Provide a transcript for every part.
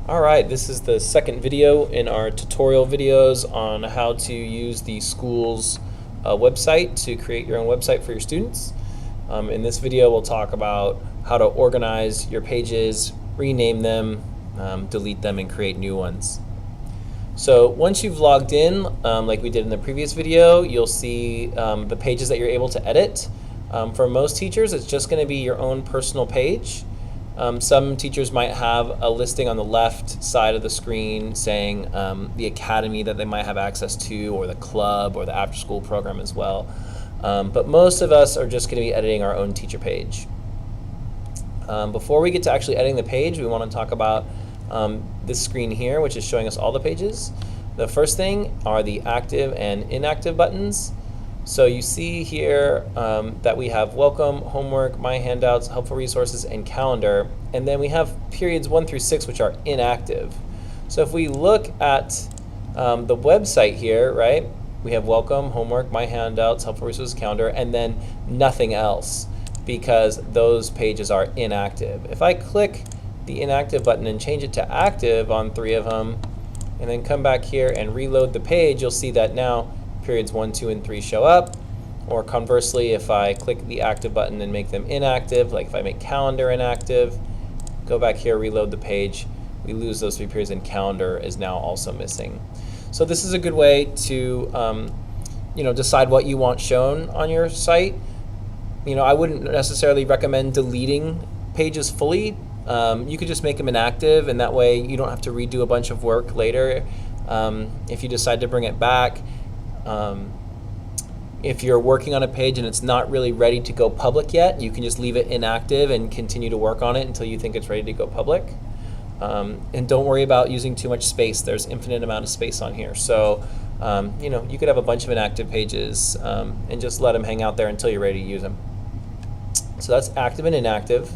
Alright, this is the second video in our tutorial videos on how to use the school's website to create your own website for your students. In this video we'll talk about how to organize your pages, rename them, delete them, and create new ones. So once you've logged in, like we did in the previous video, you'll see the pages that you're able to edit. For most teachers, it's just going to be your own personal page. Some teachers might have a listing on the left side of the screen saying the academy that they might have access to, or the club, or the after-school program as well. But most of us are just going to be editing our own teacher page. Before we get to actually editing the page, we want to talk about this screen here, which is showing us all the pages. The first thing are the active and inactive buttons. So you see here that we have welcome, homework, my handouts, helpful resources, and calendar. And then we have periods 1 through 6, which are inactive. So if we look at the website here, right, we have welcome, homework, my handouts, helpful resources, calendar, and then nothing else, because those pages are inactive. If I click the inactive button and change it to active on 3 of them, and then come back here and reload the page, you'll see that now periods 1, 2, and 3 show up. Or conversely, if I click the active button and make them inactive, like if I make calendar inactive, go back here, reload the page, we lose those 3 periods, and calendar is now also missing. So this is a good way to decide what you want shown on your site. I wouldn't necessarily recommend deleting pages fully. You could just make them inactive, and that way you don't have to redo a bunch of work later. If you decide to bring it back, if you're working on a page and it's not really ready to go public yet, you can just leave it inactive and continue to work on it until you think it's ready to go public. And don't worry about using too much space. There's infinite amount of space on here. So you could have a bunch of inactive pages and just let them hang out there until you're ready to use them. So that's active and inactive.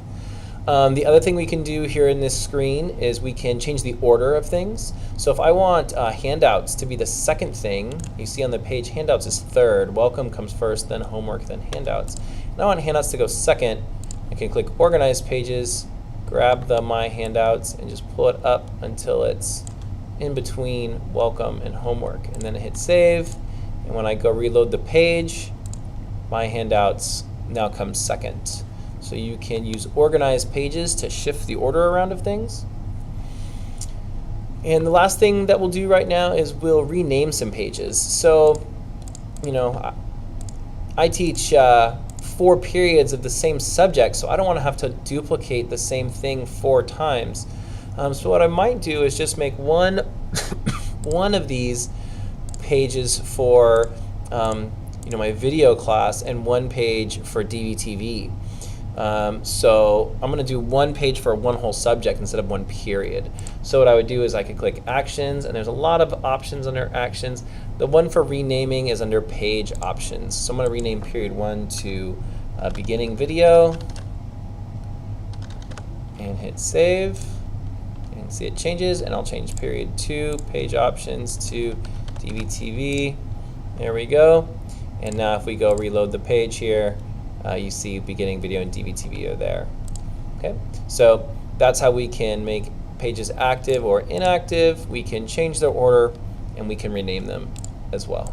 The other thing we can do here in this screen is we can change the order of things. So if I want handouts to be the second thing, you see on the page handouts is third, welcome comes first, then homework, then handouts. And I want handouts to go second, I can click organize pages, grab the my handouts, and just pull it up until it's in between welcome and homework. And then I hit save, and when I go reload the page, my handouts now comes second. So you can use organized pages to shift the order around of things. And the last thing that we'll do right now is we'll rename some pages. So, I teach 4 periods of the same subject, so I don't want to have to duplicate the same thing 4 times. So what I might do is just make one of these pages for my video class, and 1 page for DVTV. So I'm going to do 1 page for one whole subject instead of 1 period. So what I would do is I could click actions, and there's a lot of options under actions. The one for renaming is under page options. So I'm going to rename period 1 to beginning video, and hit save, and see it changes. And I'll change period 2 page options to DVTV. There we go. And now if we go reload the page here, you see beginning video and DVTV are there. Okay, so that's how we can make pages active or inactive. We can change their order, and we can rename them as well.